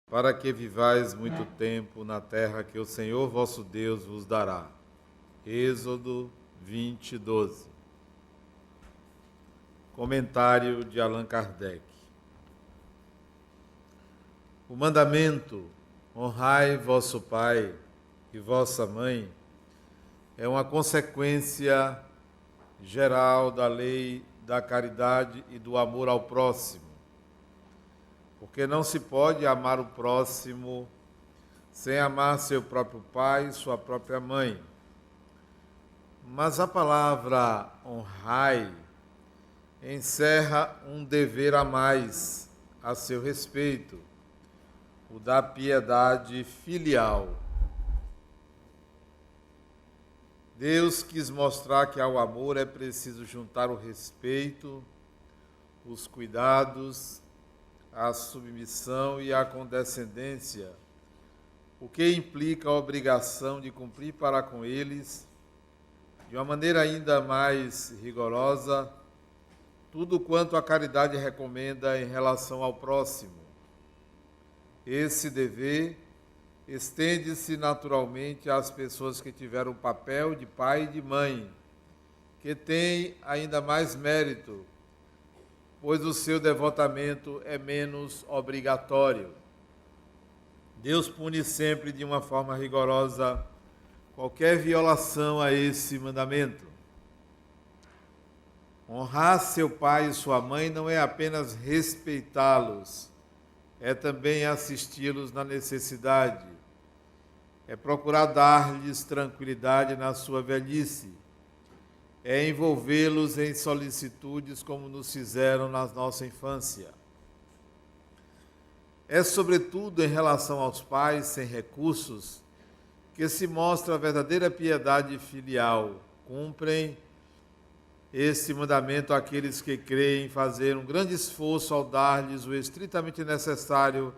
para que vivais muito tempo na terra que o Senhor vosso Deus vos dará. Êxodo 20, 12. Comentário de Allan Kardec. O mandamento, honrai vosso pai e vossa mãe, é uma consequência geral da lei da caridade e do amor ao próximo, porque não se pode amar o próximo sem amar seu próprio pai e sua própria mãe. Mas a palavra honrai encerra um dever a mais a seu respeito, o da piedade filial. Deus quis mostrar que ao amor é preciso juntar o respeito, os cuidados, a submissão e a condescendência, o que implica a obrigação de cumprir para com eles, de uma maneira ainda mais rigorosa, tudo quanto a caridade recomenda em relação ao próximo. Esse dever estende-se naturalmente às pessoas que tiveram o papel de pai e de mãe, que têm ainda mais mérito, pois o seu devotamento é menos obrigatório. Deus pune sempre de uma forma rigorosa qualquer violação a esse mandamento. Honrar seu pai e sua mãe não é apenas respeitá-los, é também assisti-los na necessidade, é procurar dar-lhes tranquilidade na sua velhice, é envolvê-los em solicitudes como nos fizeram na nossa infância. É, sobretudo, em relação aos pais sem recursos, que se mostra a verdadeira piedade filial. Cumprem esse mandamento aqueles que creem fazer um grande esforço ao dar-lhes o estritamente necessário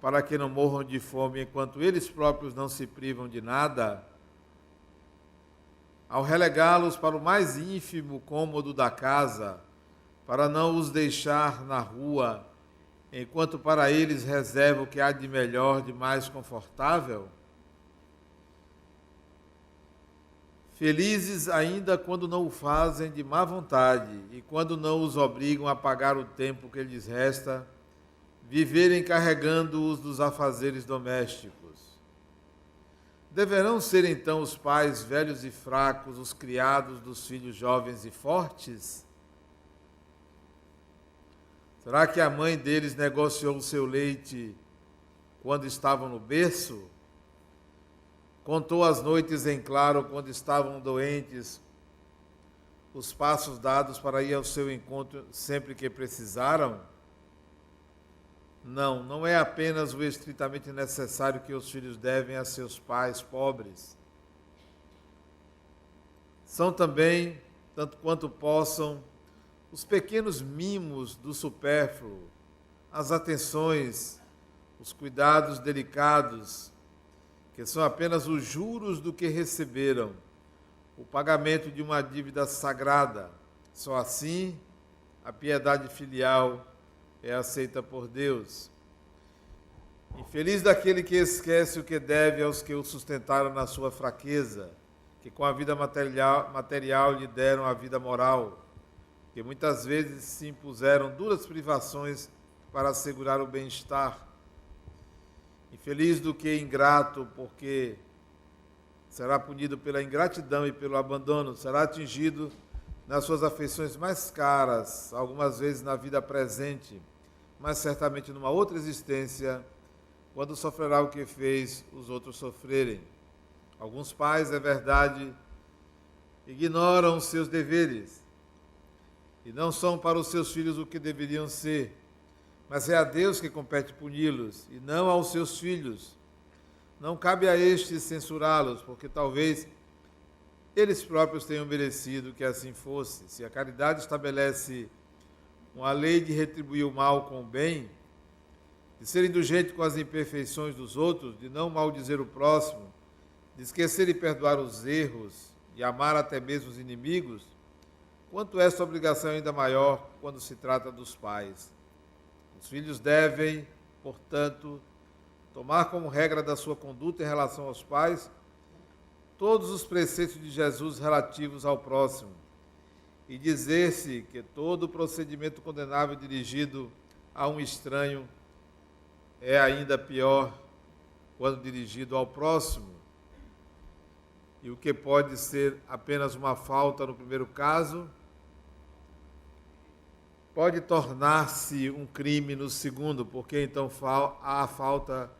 para que não morram de fome enquanto eles próprios não se privam de nada. Ao relegá-los para o mais ínfimo cômodo da casa, para não os deixar na rua, enquanto para eles reserva o que há de melhor, de mais confortável. Felizes ainda quando não o fazem de má vontade e quando não os obrigam a pagar o tempo que lhes resta, viverem carregando-os dos afazeres domésticos. Deverão ser então os pais velhos e fracos os criados dos filhos jovens e fortes? Será que a mãe deles negociou o seu leite quando estavam no berço? Contou as noites em claro quando estavam doentes, os passos dados para ir ao seu encontro sempre que precisaram? Não, não é apenas o estritamente necessário que os filhos devem a seus pais pobres. São também, tanto quanto possam, os pequenos mimos do supérfluo, as atenções, os cuidados delicados, que são apenas os juros do que receberam, o pagamento de uma dívida sagrada. Só assim a piedade filial é aceita por Deus. Infeliz daquele que esquece o que deve aos que o sustentaram na sua fraqueza, que com a vida material lhe deram a vida moral, que muitas vezes se impuseram duras privações para assegurar o bem-estar. Infeliz do que ingrato, porque será punido pela ingratidão e pelo abandono, será atingido nas suas afeições mais caras, algumas vezes na vida presente, mas certamente numa outra existência, quando sofrerá o que fez os outros sofrerem. Alguns pais, é verdade, ignoram os seus deveres e não são para os seus filhos o que deveriam ser, mas é a Deus que compete puni-los e não aos seus filhos. Não cabe a estes censurá-los, porque talvez eles próprios tenham merecido que assim fosse. Se a caridade estabelece uma lei de retribuir o mal com o bem, de ser indulgente com as imperfeições dos outros, de não maldizer o próximo, de esquecer e perdoar os erros, de amar até mesmo os inimigos, quanto essa obrigação é ainda maior quando se trata dos pais. Os filhos devem, portanto, tomar como regra da sua conduta em relação aos pais todos os preceitos de Jesus relativos ao próximo e dizer-se que todo procedimento condenável dirigido a um estranho é ainda pior quando dirigido ao próximo, e o que pode ser apenas uma falta no primeiro caso, pode tornar-se um crime no segundo, porque então a falta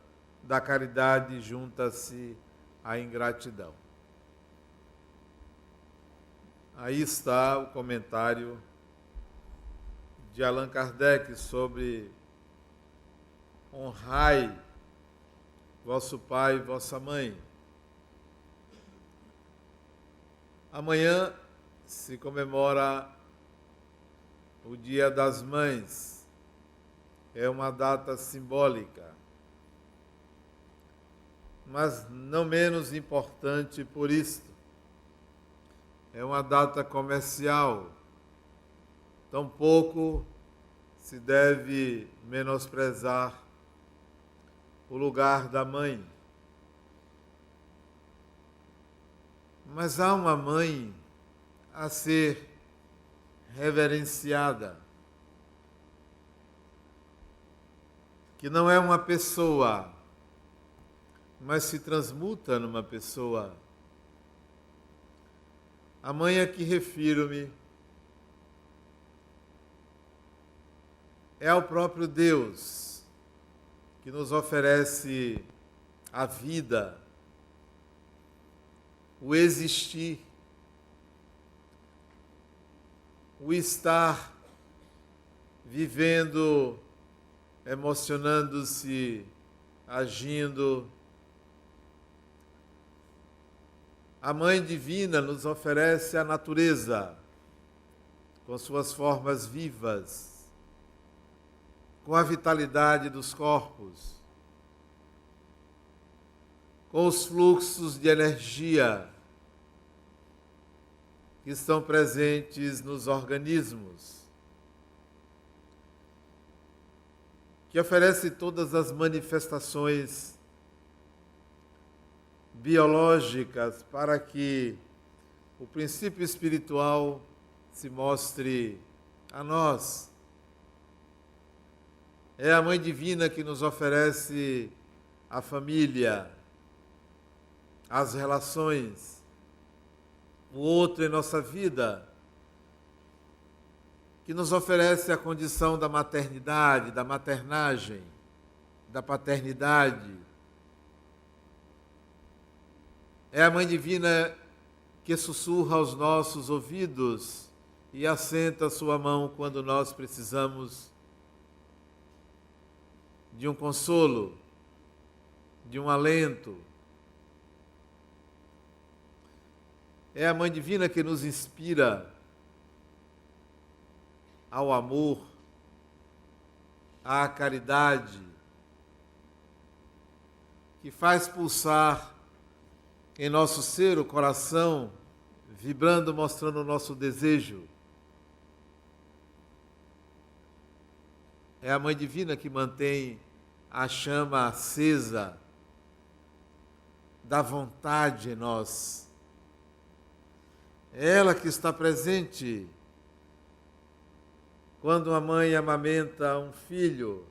da caridade junta-se à ingratidão. Aí está o comentário de Allan Kardec sobre honrai vosso pai e vossa mãe. Amanhã se comemora o Dia das Mães. É uma data simbólica, mas não menos importante por isto. É uma data comercial. Tampouco se deve menosprezar o lugar da mãe. Mas há uma mãe a ser reverenciada, que não é uma pessoa, mas se transmuta numa pessoa. A mãe a que refiro-me é ao próprio Deus, que nos oferece a vida, o existir, o estar vivendo, emocionando-se, agindo. A Mãe Divina nos oferece a natureza, com suas formas vivas, com a vitalidade dos corpos, com os fluxos de energia que estão presentes nos organismos, que oferece todas as manifestações biológicas para que o princípio espiritual se mostre a nós. É a Mãe Divina que nos oferece a família, as relações, o outro em nossa vida, que nos oferece a condição da maternidade, da maternagem, da paternidade. É a Mãe Divina que sussurra aos nossos ouvidos e assenta a sua mão quando nós precisamos de um consolo, de um alento. É a Mãe Divina que nos inspira ao amor, à caridade, que faz pulsar em nosso ser o coração, vibrando, mostrando o nosso desejo. É a Mãe Divina que mantém a chama acesa da vontade em nós. É ela que está presente quando a mãe amamenta um filho,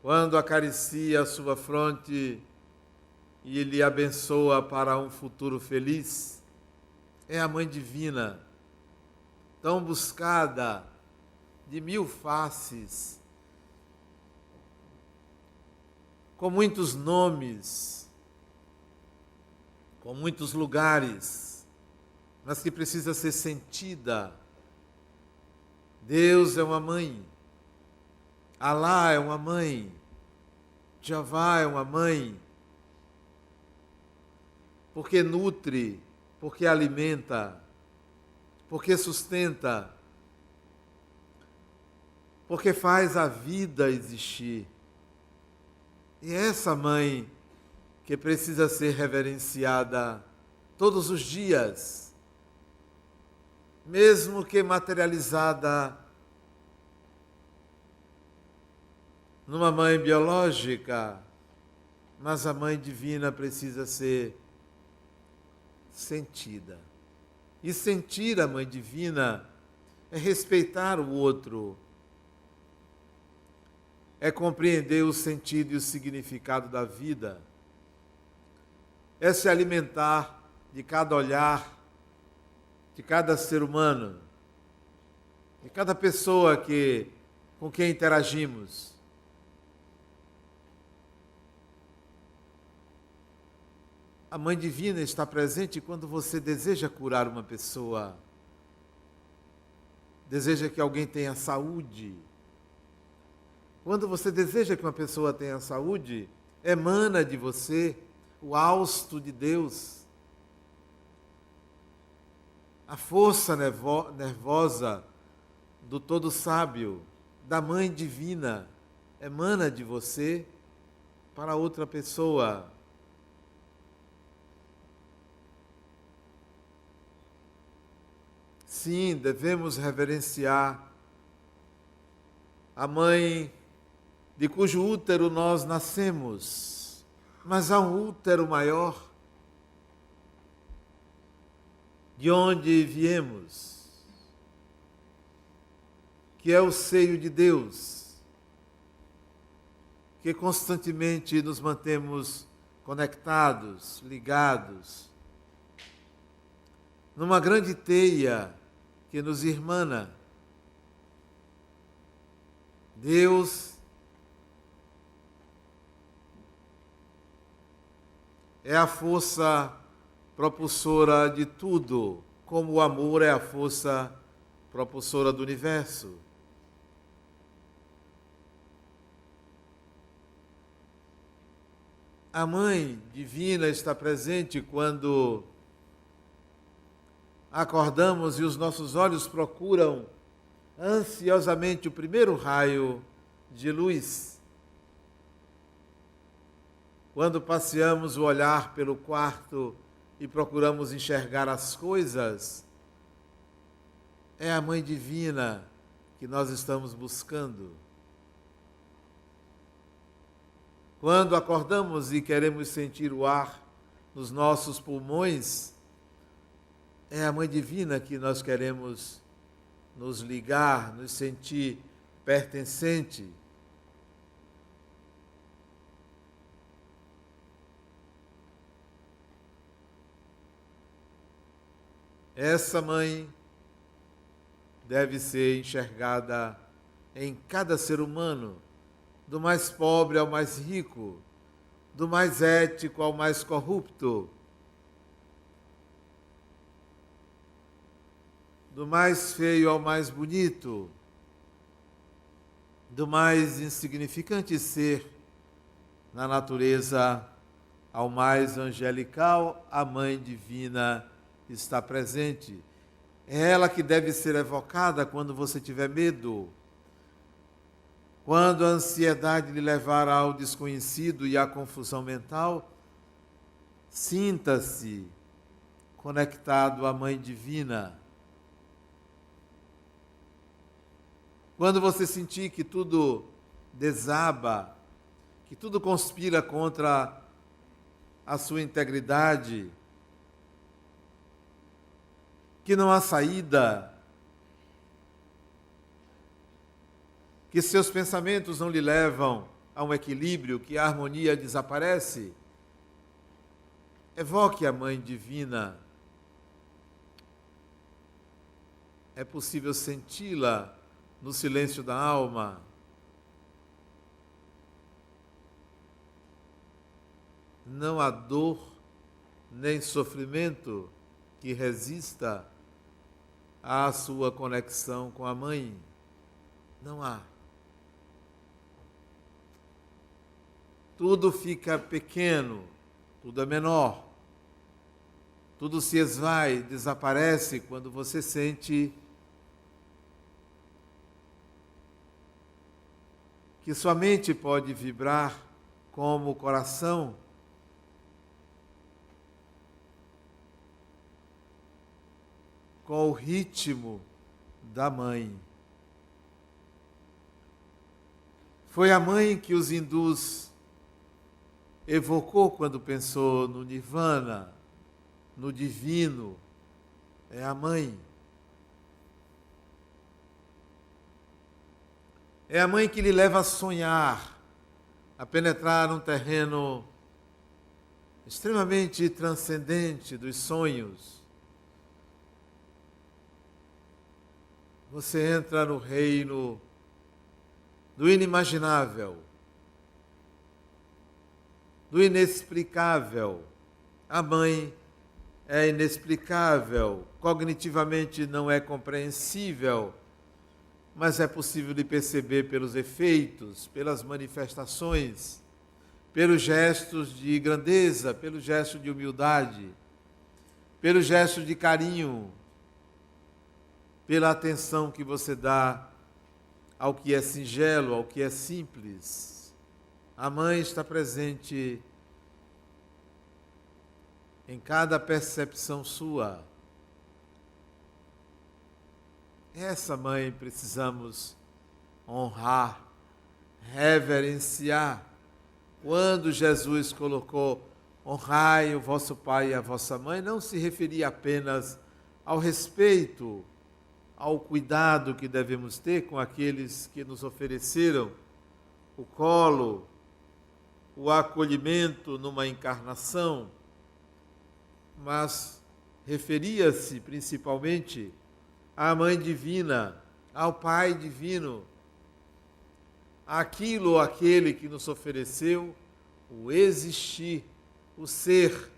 quando acaricia a sua fronte e lhe abençoa para um futuro feliz. É a Mãe Divina, tão buscada, de mil faces, com muitos nomes, com muitos lugares, mas que precisa ser sentida. Deus é uma mãe, Alá é uma mãe, Jeová é uma mãe, porque nutre, porque alimenta, porque sustenta, porque faz a vida existir. E é essa mãe que precisa ser reverenciada todos os dias, mesmo que materializada numa mãe biológica, mas a mãe divina precisa ser sentida. E sentir a mãe divina é respeitar o outro, é compreender o sentido e o significado da vida, é se alimentar de cada olhar, de cada ser humano, de cada pessoa com quem interagimos. A Mãe Divina está presente quando você deseja curar uma pessoa, deseja que alguém tenha saúde. Quando você deseja que uma pessoa tenha saúde, emana de você o hausto de Deus, a força nervosa do Todo Sábio, da Mãe Divina, emana de você para outra pessoa. Sim, devemos reverenciar a mãe de cujo útero nós nascemos, mas há um útero maior, de onde viemos, que é o seio de Deus, que constantemente nos mantemos conectados, ligados, numa grande teia que nos irmana. Deus é a força propulsora de tudo, como o amor é a força propulsora do universo. A Mãe Divina está presente quando acordamos e os nossos olhos procuram ansiosamente o primeiro raio de luz. Quando passeamos o olhar pelo quarto e procuramos enxergar as coisas, é a Mãe Divina que nós estamos buscando. Quando acordamos e queremos sentir o ar nos nossos pulmões, é a Mãe Divina que nós queremos nos ligar, nos sentir pertencente. Essa mãe deve ser enxergada em cada ser humano, do mais pobre ao mais rico, do mais ético ao mais corrupto, do mais feio ao mais bonito, do mais insignificante ser na natureza ao mais angelical, a Mãe Divina está presente. É ela que deve ser evocada quando você tiver medo, quando a ansiedade lhe levar ao desconhecido e à confusão mental. Sinta-se conectado à Mãe Divina. Quando você sentir que tudo desaba, que tudo conspira contra a sua integridade, que não há saída, que seus pensamentos não lhe levam a um equilíbrio, que a harmonia desaparece, evoque a Mãe Divina. É possível senti-la no silêncio da alma. Não há dor nem sofrimento que resista à sua conexão com a Mãe. Não há. Tudo fica pequeno, tudo é menor. Tudo se esvai, desaparece quando você sente que sua mente pode vibrar como o coração, com o ritmo da mãe. Foi a mãe que os hindus evocou quando pensou no Nirvana, no divino. É a mãe. É a mãe que lhe leva a sonhar, a penetrar num terreno extremamente transcendente dos sonhos. Você entra no reino do inimaginável, do inexplicável. A mãe é inexplicável, cognitivamente não é compreensível, mas é possível de perceber pelos efeitos, pelas manifestações, pelos gestos de grandeza, pelo gesto de humildade, pelo gesto de carinho, pela atenção que você dá ao que é singelo, ao que é simples. A mãe está presente em cada percepção sua. Essa mãe precisamos honrar, reverenciar. Quando Jesus colocou honrai o vosso pai e a vossa mãe, não se referia apenas ao respeito, ao cuidado que devemos ter com aqueles que nos ofereceram o colo, o acolhimento numa encarnação, mas referia-se principalmente à Mãe Divina, ao Pai Divino, aquilo ou aquele que nos ofereceu o existir, o ser.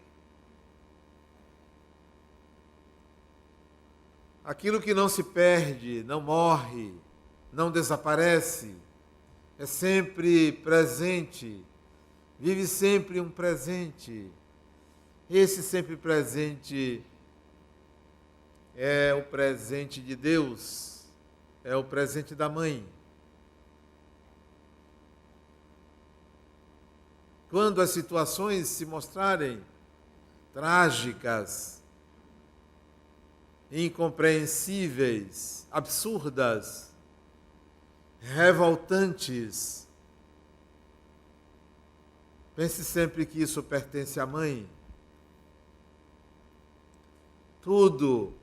Aquilo que não se perde, não morre, não desaparece, é sempre presente, vive sempre um presente. Esse sempre presente é o presente de Deus, é o presente da mãe. Quando as situações se mostrarem trágicas, incompreensíveis, absurdas, revoltantes, pense sempre que isso pertence à mãe. Tudo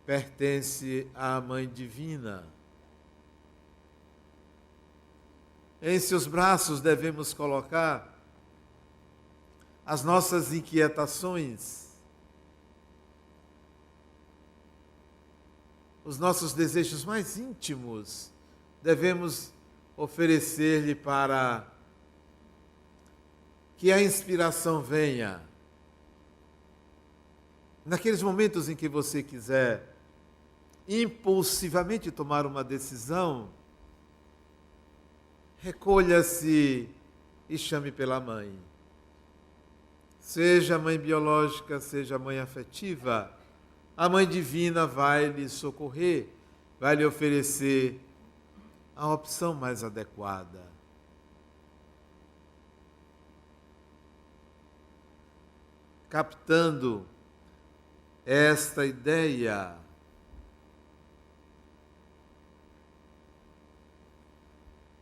pertence à Mãe Divina. Em seus braços devemos colocar as nossas inquietações, os nossos desejos mais íntimos, devemos oferecer-lhe para que a inspiração venha. Naqueles momentos em que você quiser impulsivamente tomar uma decisão, recolha-se e chame pela mãe. Seja a mãe biológica, seja a mãe afetiva, a Mãe Divina vai lhe socorrer, vai lhe oferecer a opção mais adequada. Captando esta ideia,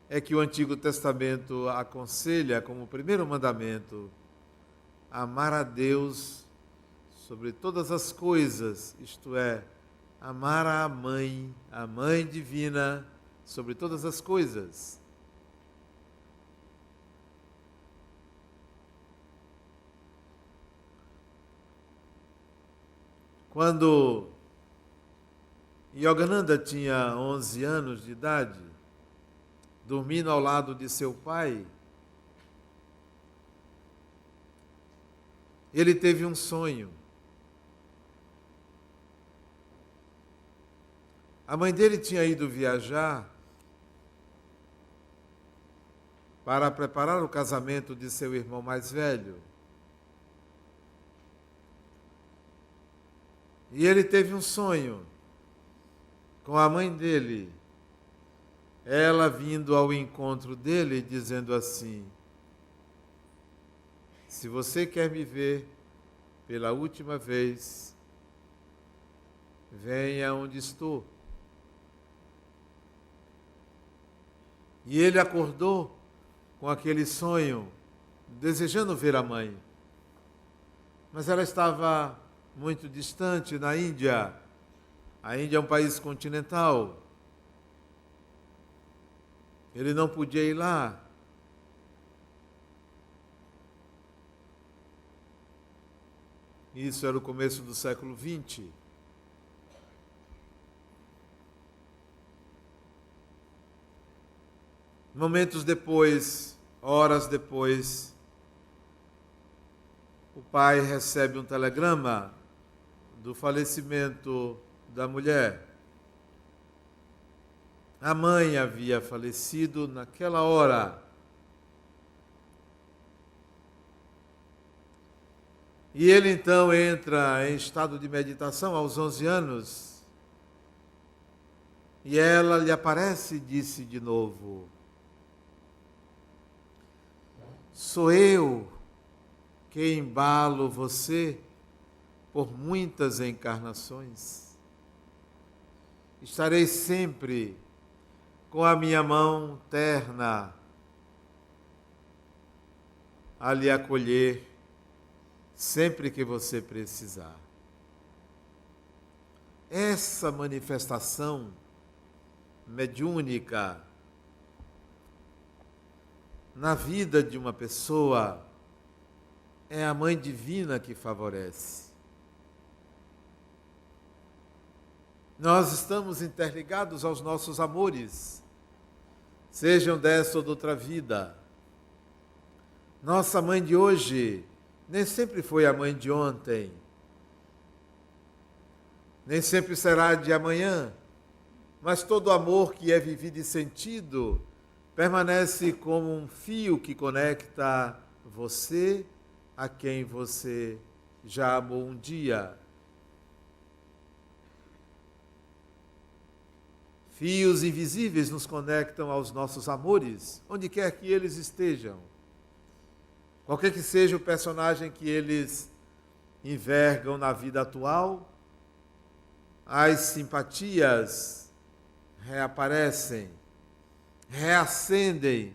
é que o Antigo Testamento aconselha como primeiro mandamento amar a Deus sobre todas as coisas, isto é, amar a Mãe Divina, sobre todas as coisas. Quando Yogananda tinha 11 anos de idade, dormindo ao lado de seu pai, ele teve um sonho. A mãe dele tinha ido viajar para preparar o casamento de seu irmão mais velho. E ele teve um sonho com a mãe dele, ela vindo ao encontro dele e dizendo assim: se você quer me ver pela última vez, venha onde estou. E ele acordou com aquele sonho, desejando ver a mãe. Mas ela estava muito distante, na Índia. A Índia é um país continental. Ele não podia ir lá. Isso era o começo do século XX. Momentos depois, horas depois, o pai recebe um telegrama do falecimento da mulher. A mãe havia falecido naquela hora. E ele então entra em estado de meditação aos 11 anos. E ela lhe aparece e disse de novo: sou eu que embalo você por muitas encarnações. Estarei sempre com a minha mão terna a lhe acolher sempre que você precisar. Essa manifestação mediúnica na vida de uma pessoa é a Mãe Divina que favorece. Nós estamos interligados aos nossos amores, sejam dessa ou de outra vida. Nossa mãe de hoje nem sempre foi a mãe de ontem, nem sempre será a de amanhã, mas todo amor que é vivido e sentido permanece como um fio que conecta você a quem você já amou um dia. Fios invisíveis nos conectam aos nossos amores, onde quer que eles estejam. Qualquer que seja o personagem que eles envergam na vida atual, as simpatias reaparecem, reacendem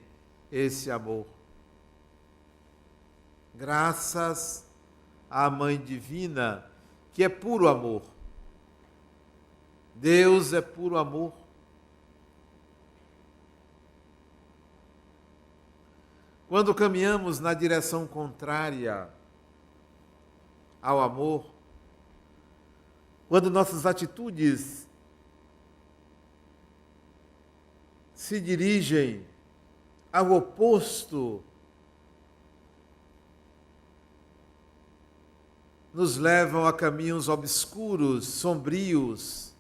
esse amor. Graças à Mãe Divina, que é puro amor. Deus é puro amor. Quando caminhamos na direção contrária ao amor, quando nossas atitudes se dirigem ao oposto, nos levam a caminhos obscuros, sombrios,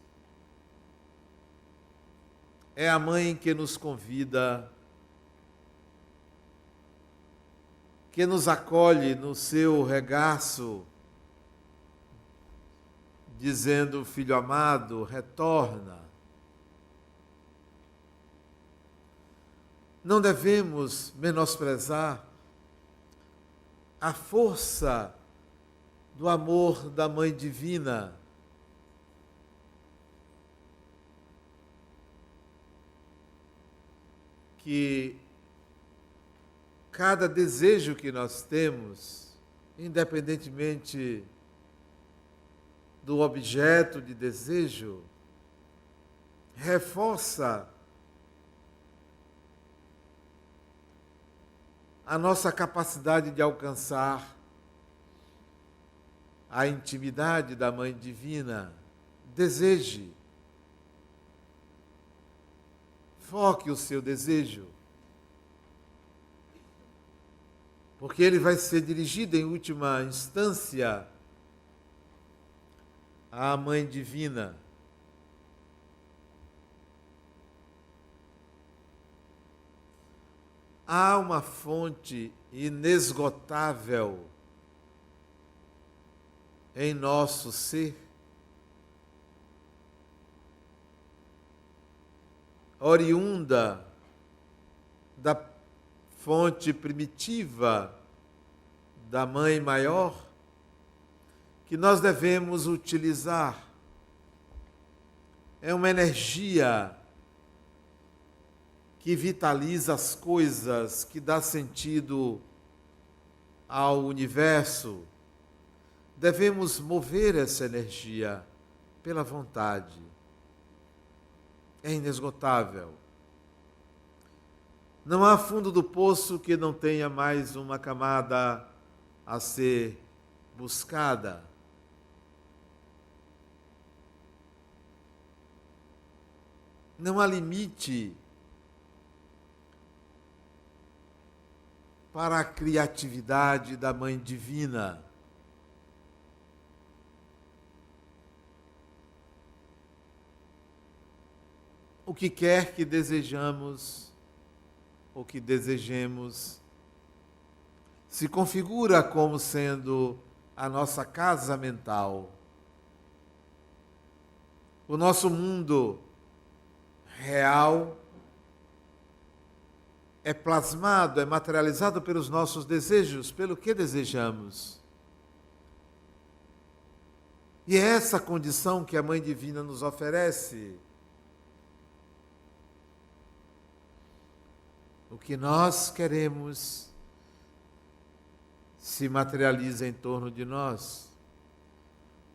é a mãe que nos convida, que nos acolhe no seu regaço, dizendo: filho amado, retorna. Não devemos menosprezar a força do amor da Mãe Divina. Que cada desejo que nós temos, independentemente do objeto de desejo, reforça a nossa capacidade de alcançar a intimidade da Mãe Divina. Deseje. Foque o seu desejo, porque ele vai ser dirigido em última instância à Mãe Divina. Há uma fonte inesgotável em nosso ser, oriunda da fonte primitiva da Mãe Maior, que nós devemos utilizar. É uma energia que vitaliza as coisas, que dá sentido ao universo, devemos mover essa energia pela vontade. É inesgotável. Não há fundo do poço que não tenha mais uma camada a ser buscada. Não há limite para a criatividade da Mãe Divina. O que quer que desejamos, ou que desejemos, se configura como sendo a nossa casa mental. O nosso mundo real é plasmado, é materializado pelos nossos desejos, pelo que desejamos. E é essa condição que a Mãe Divina nos oferece. O que nós queremos se materializa em torno de nós.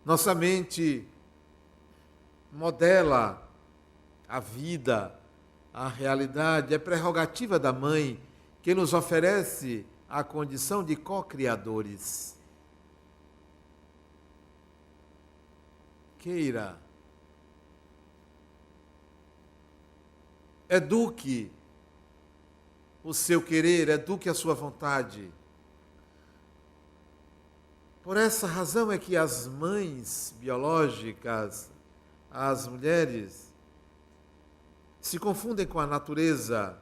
Nossa mente modela a vida, a realidade. É prerrogativa da Mãe que nos oferece a condição de co-criadores. Queira, eduque o seu querer, eduque a sua vontade. Por essa razão é que as mães biológicas, as mulheres, se confundem com a natureza,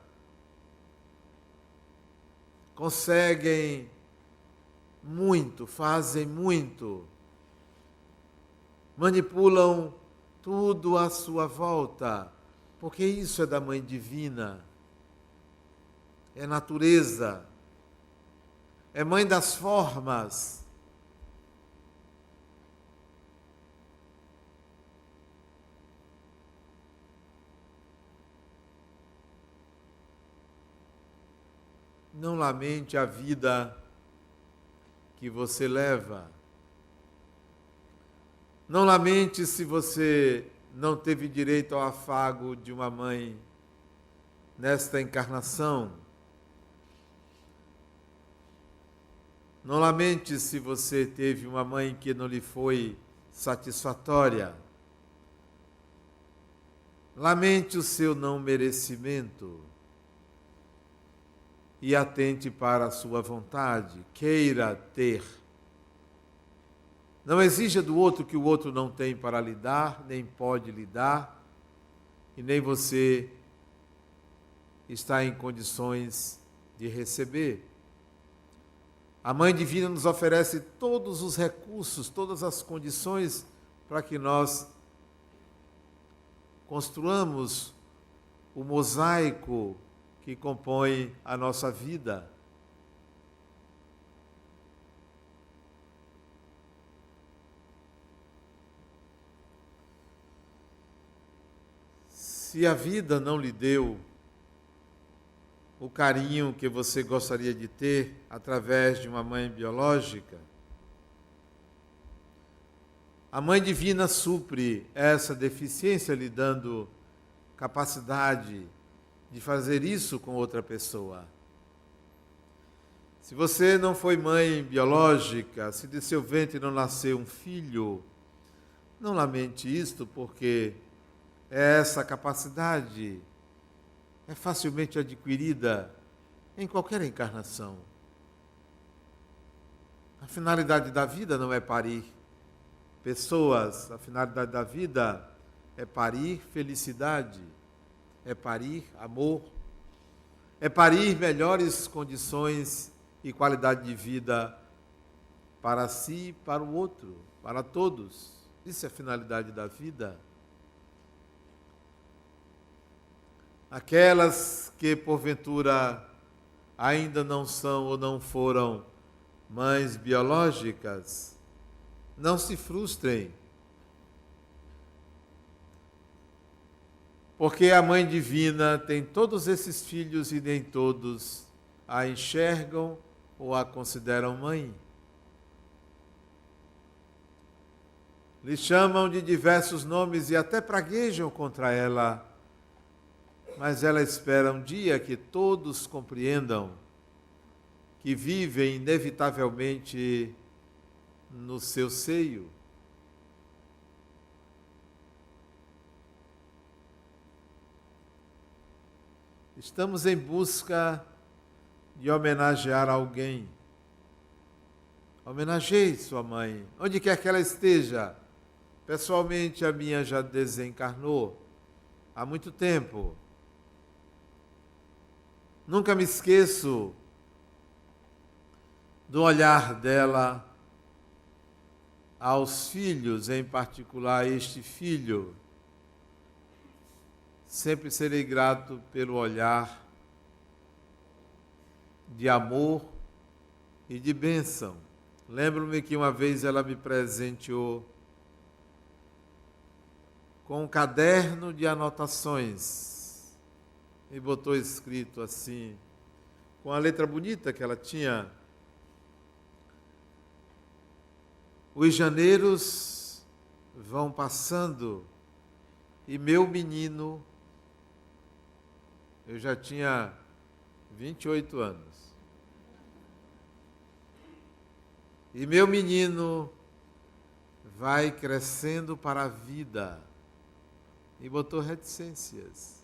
conseguem muito, fazem muito, manipulam tudo à sua volta, porque isso é da Mãe Divina. É natureza, é mãe das formas. Não lamente a vida que você leva. Não lamente se você não teve direito ao afago de uma mãe nesta encarnação. Não lamente se você teve uma mãe que não lhe foi satisfatória. Lamente o seu não merecimento e atente para a sua vontade. Queira ter. Não exija do outro que o outro não tem para lhe dar, nem pode lhe dar, e nem você está em condições de receber. A Mãe Divina nos oferece todos os recursos, todas as condições para que nós construamos o mosaico que compõe a nossa vida. Se a vida não lhe deu o carinho que você gostaria de ter através de uma mãe biológica, a Mãe Divina supre essa deficiência lhe dando capacidade de fazer isso com outra pessoa. Se você não foi mãe biológica, se de seu ventre não nasceu um filho, não lamente isto, porque essa capacidade é facilmente adquirida em qualquer encarnação. A finalidade da vida não é parir pessoas, a finalidade da vida é parir felicidade, é parir amor, é parir melhores condições e qualidade de vida para si e para o outro, para todos. Isso é a finalidade da vida. Aquelas que, porventura, ainda não são ou não foram mães biológicas, não se frustrem, Porque a Mãe Divina tem todos esses filhos e nem todos a enxergam ou a consideram mãe. Lhe chamam de diversos nomes e até praguejam contra ela, mas ela espera um dia que todos compreendam que vivem inevitavelmente no seu seio. Estamos em busca de homenagear alguém. Homenageie sua mãe, onde quer que ela esteja. Pessoalmente, a minha já desencarnou há muito tempo. Nunca me esqueço do olhar dela aos filhos, em particular este filho. Sempre serei grato pelo olhar de amor e de bênção. Lembro-me que uma vez ela me presenteou com um caderno de anotações e botou escrito assim, com a letra bonita que ela tinha: os janeiros vão passando e meu menino, eu já tinha 28 anos, e meu menino vai crescendo para a vida. E botou reticências.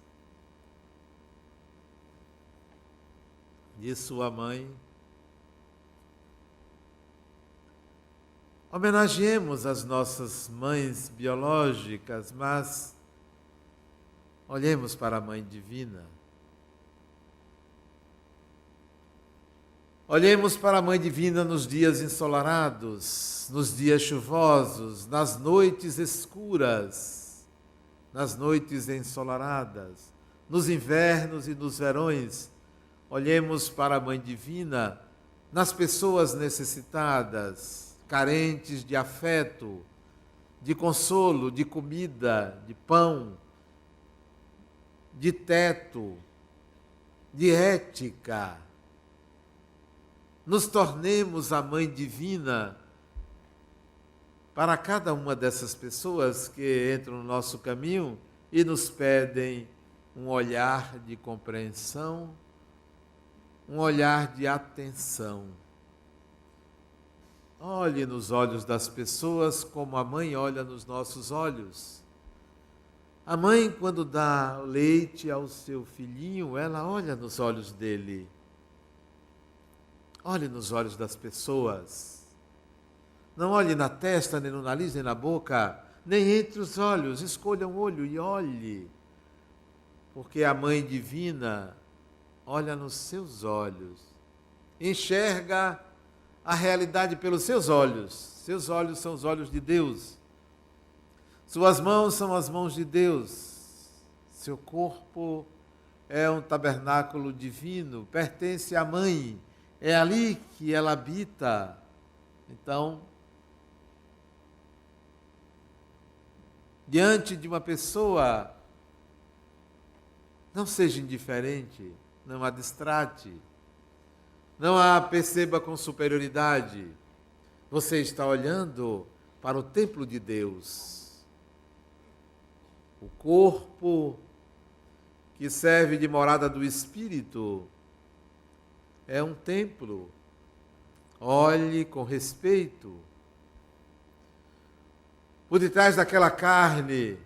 De sua mãe. Homenageemos as nossas mães biológicas, mas olhemos para a Mãe Divina. Olhemos para a Mãe Divina nos dias ensolarados, nos dias chuvosos, nas noites escuras, nas noites ensolaradas, nos invernos e nos verões. Olhemos para a Mãe Divina nas pessoas necessitadas, carentes de afeto, de consolo, de comida, de pão, de teto, de ética. Nos tornemos a Mãe Divina para cada uma dessas pessoas que entram no nosso caminho e nos pedem um olhar de compreensão, um olhar de atenção. Olhe nos olhos das pessoas como a mãe olha nos nossos olhos. A mãe, quando dá leite ao seu filhinho, ela olha nos olhos dele. Olhe nos olhos das pessoas. Não olhe na testa, nem no nariz, nem na boca, nem entre os olhos. Escolha um olho e olhe. Porque a Mãe Divina olha nos seus olhos. Enxerga a realidade pelos seus olhos. Seus olhos são os olhos de Deus. Suas mãos são as mãos de Deus. Seu corpo é um tabernáculo divino, pertence à Mãe. É ali que ela habita. Então, diante de uma pessoa, não seja indiferente, não a distrate, não a perceba com superioridade. Você está olhando para o templo de Deus. O corpo que serve de morada do Espírito é um templo. Olhe com respeito. Por detrás daquela carne,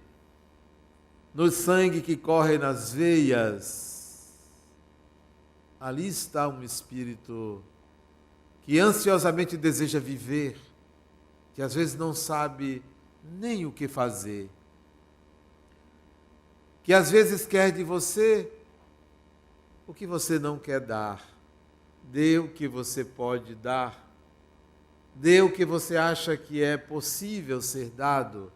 no sangue que corre nas veias, ali está um espírito que ansiosamente deseja viver, que às vezes não sabe nem o que fazer, que às vezes quer de você o que você não quer dar. Dê o que você pode dar. Dê o que você acha que é possível ser dado,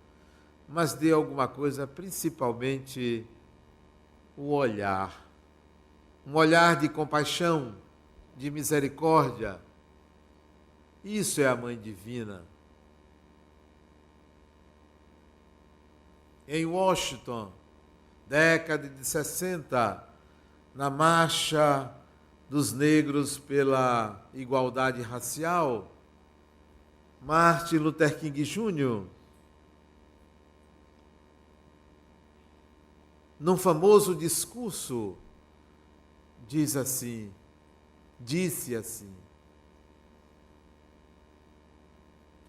mas dê alguma coisa, principalmente o olhar. Um olhar de compaixão, de misericórdia. Isso é a Mãe Divina. Em Washington, década de 60, na marcha dos negros pela igualdade racial, Martin Luther King Jr., num famoso discurso, disse assim: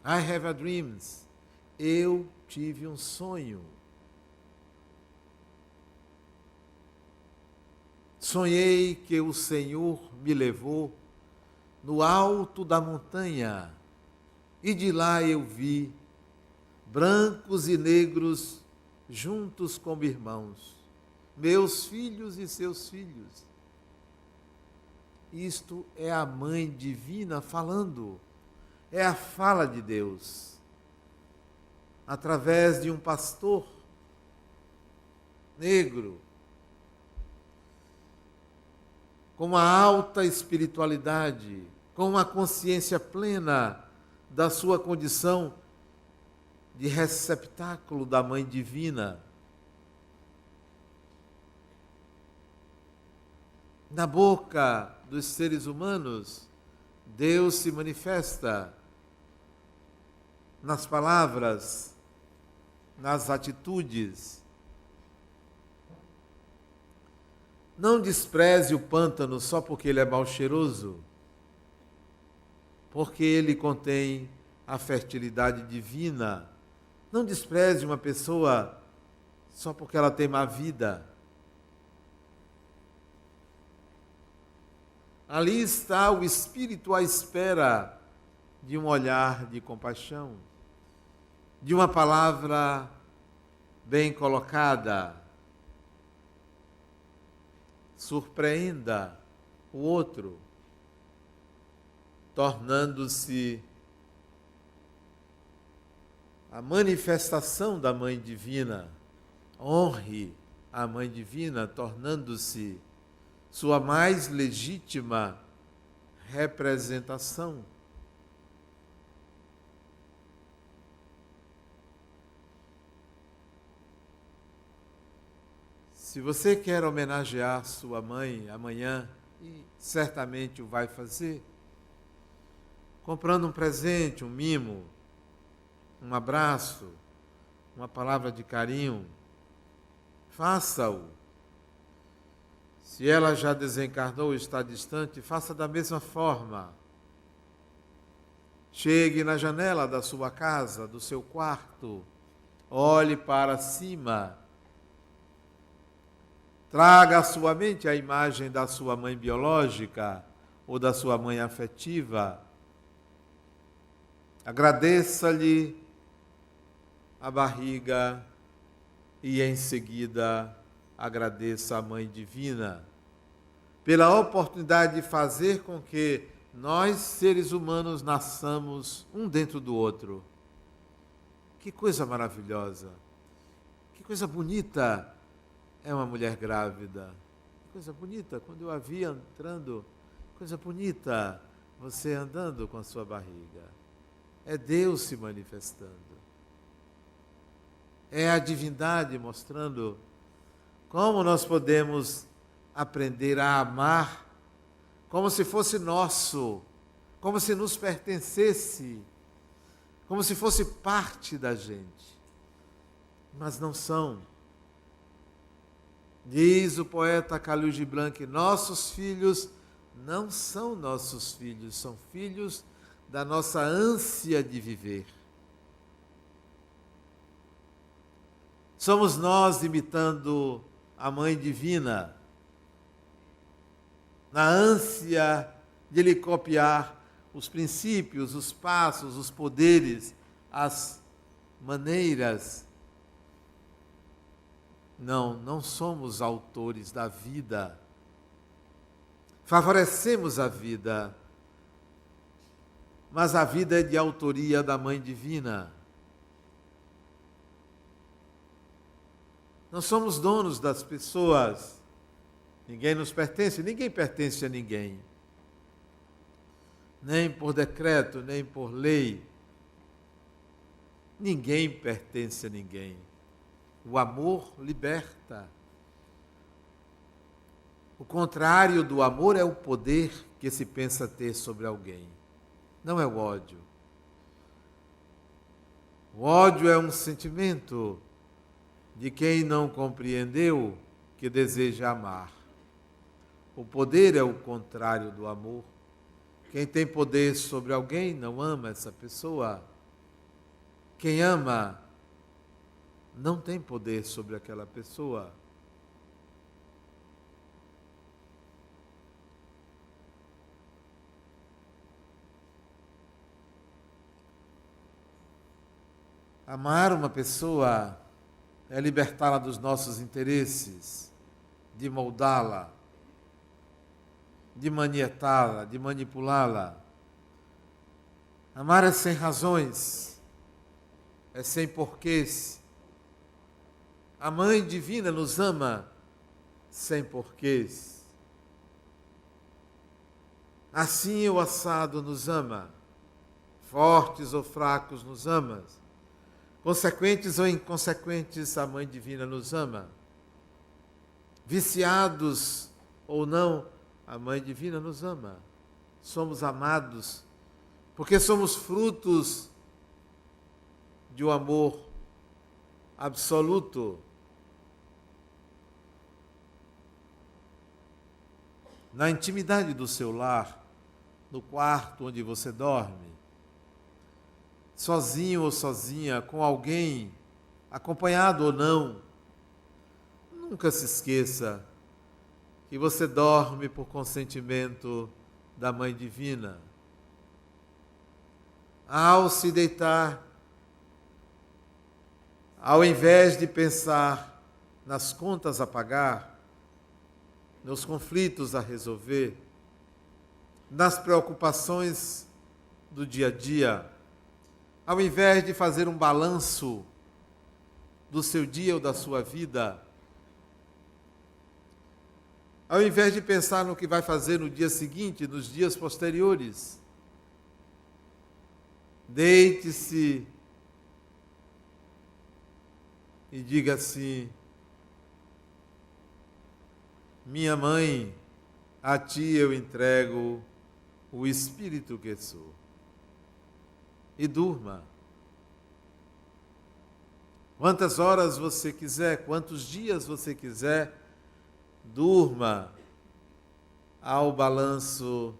I have a dream. Eu tive um sonho. Sonhei que o Senhor me levou no alto da montanha e de lá eu vi brancos e negros juntos como irmãos, meus filhos e seus filhos. Isto é a Mãe Divina falando, é a fala de Deus, através de um pastor negro, com uma alta espiritualidade, com uma consciência plena da sua condição de receptáculo da Mãe Divina. Na boca dos seres humanos, Deus se manifesta nas palavras, nas atitudes. Não despreze o pântano só porque ele é mal cheiroso, porque ele contém a fertilidade divina. Não despreze uma pessoa só porque ela tem má vida. Ali está o Espírito à espera de um olhar de compaixão, de uma palavra bem colocada. Surpreenda o outro, tornando-se a manifestação da Mãe Divina. Honre a Mãe Divina, tornando-se sua mais legítima representação. Se você quer homenagear sua mãe amanhã, e certamente o vai fazer, comprando um presente, um mimo, um abraço, uma palavra de carinho, faça-o. Se ela já desencarnou ou está distante, faça da mesma forma. Chegue na janela da sua casa, do seu quarto, olhe para cima. Traga à sua mente a imagem da sua mãe biológica ou da sua mãe afetiva. Agradeça-lhe a barriga e em seguida agradeça a Mãe Divina pela oportunidade de fazer com que nós, seres humanos, nasçamos um dentro do outro. Que coisa maravilhosa, que coisa bonita é uma mulher grávida. Que coisa bonita, quando eu a vi entrando, coisa bonita você andando com a sua barriga. É Deus se manifestando. É a divindade mostrando como nós podemos aprender a amar como se fosse nosso, como se nos pertencesse, como se fosse parte da gente. Mas não são. Diz o poeta Khalil Gibran que nossos filhos não são nossos filhos, são filhos da nossa ânsia de viver. Somos nós imitando a Mãe Divina, na ânsia de lhe copiar os princípios, os passos, os poderes, as maneiras. Não somos autores da vida. Favorecemos a vida, mas a vida é de autoria da Mãe Divina. Não somos donos das pessoas. Ninguém nos pertence, ninguém pertence a ninguém. Nem por decreto, nem por lei. Ninguém pertence a ninguém. O amor liberta. O contrário do amor é o poder que se pensa ter sobre alguém. Não é o ódio. O ódio é um sentimento de quem não compreendeu que deseja amar. O poder é o contrário do amor. Quem tem poder sobre alguém não ama essa pessoa. Quem ama não tem poder sobre aquela pessoa. Amar uma pessoa é libertá-la dos nossos interesses, de moldá-la, de manietá-la, de manipulá-la. Amar é sem razões, é sem porquês. A Mãe Divina nos ama sem porquês. Assim o assado nos ama, fortes ou fracos nos ama. Consequentes ou inconsequentes, a Mãe Divina nos ama. Viciados ou não, a Mãe Divina nos ama. Somos amados porque somos frutos de um amor absoluto. Na intimidade do seu lar, no quarto onde você dorme, sozinho ou sozinha, com alguém, acompanhado ou não, nunca se esqueça que você dorme por consentimento da Mãe Divina. Ao se deitar, ao invés de pensar nas contas a pagar, nos conflitos a resolver, nas preocupações do dia a dia, ao invés de fazer um balanço do seu dia ou da sua vida, ao invés de pensar no que vai fazer no dia seguinte, nos dias posteriores, deite-se e diga assim: minha Mãe, a ti eu entrego o espírito que sou. E durma. Quantas horas você quiser, quantos dias você quiser, durma ao balanço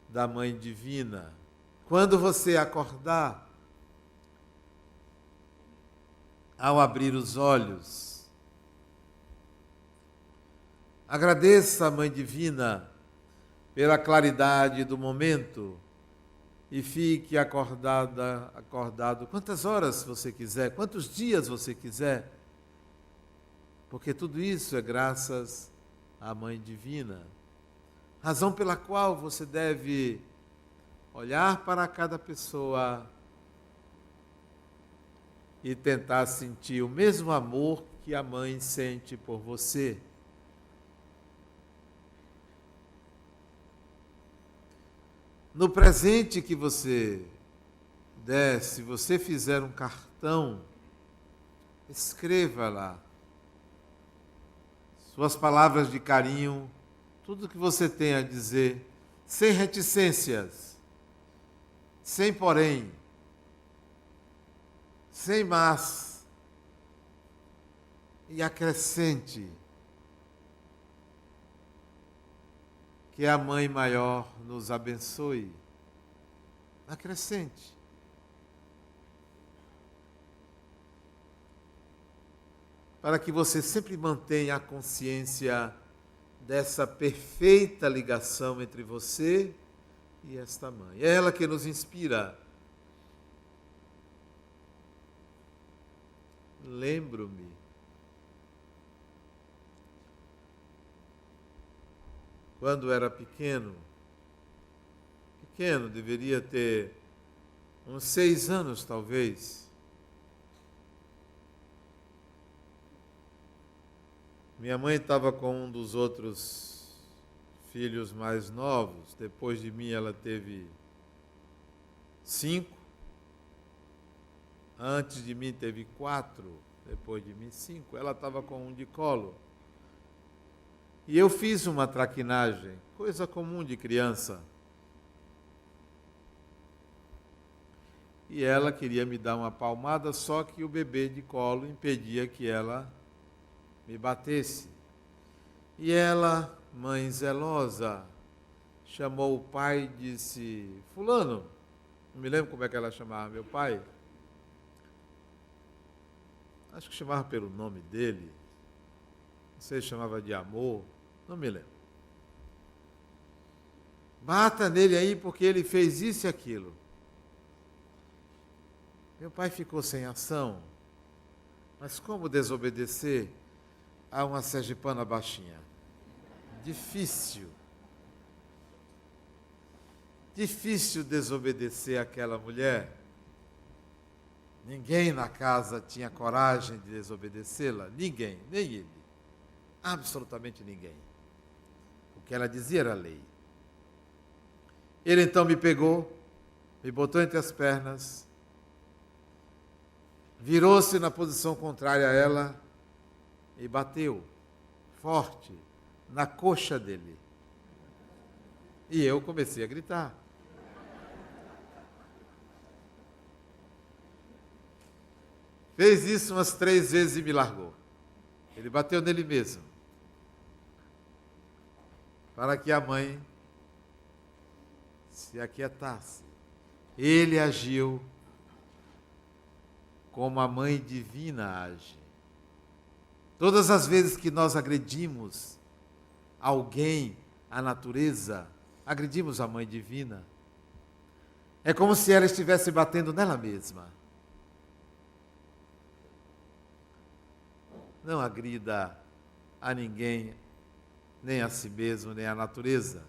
da Mãe Divina. Quando você acordar, ao abrir os olhos, agradeça a Mãe Divina pela claridade do momento e fique acordado quantas horas você quiser, quantos dias você quiser, porque tudo isso é graças à Mãe Divina. Razão pela qual você deve olhar para cada pessoa e tentar sentir o mesmo amor que a Mãe sente por você. No presente que você der, se você fizer um cartão, escreva lá suas palavras de carinho, tudo que você tem a dizer, sem reticências, sem porém, sem mas, e acrescente que a Mãe Maior nos abençoe. Acrescente. Para que você sempre mantenha a consciência dessa perfeita ligação entre você e esta Mãe. É ela que nos inspira. Lembro-me quando era pequeno, deveria ter uns 6 anos talvez, minha mãe estava com um dos outros filhos mais novos. Depois de mim ela teve 5, antes de mim teve 4, depois de mim 5, ela estava com um de colo. E eu fiz uma traquinagem, coisa comum de criança. E ela queria me dar uma palmada, só que o bebê de colo impedia que ela me batesse. E ela, mãe zelosa, chamou o pai e disse: fulano, não me lembro como é que ela chamava meu pai, acho que chamava pelo nome dele, não sei se chamava de amor, não me lembro. Bata nele aí porque ele fez isso e aquilo. Meu pai ficou sem ação, mas como desobedecer a uma sergipana baixinha? Difícil. Difícil desobedecer àquela mulher. Ninguém na casa tinha coragem de desobedecê-la. Ninguém, nem ele. Absolutamente ninguém. O que ela dizia era lei. Ele então me pegou, me botou entre as pernas, virou-se na posição contrária a ela e bateu forte na coxa dele. E eu comecei a gritar. Fez isso umas 3 vezes e me largou. Ele bateu nele mesmo. Para que a mãe se aquietasse. Ele agiu como a mãe divina age. Todas as vezes que nós agredimos alguém, a natureza, agredimos a mãe divina, é como se ela estivesse batendo nela mesma. Não agrida a ninguém, nem a si mesmo, nem a natureza.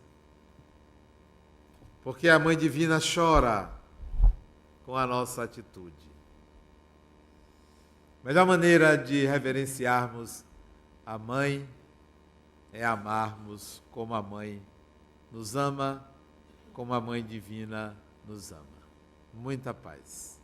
Porque a mãe divina chora com a nossa atitude. A melhor maneira de reverenciarmos a mãe é amarmos como a mãe nos ama, como a mãe divina nos ama. Muita paz.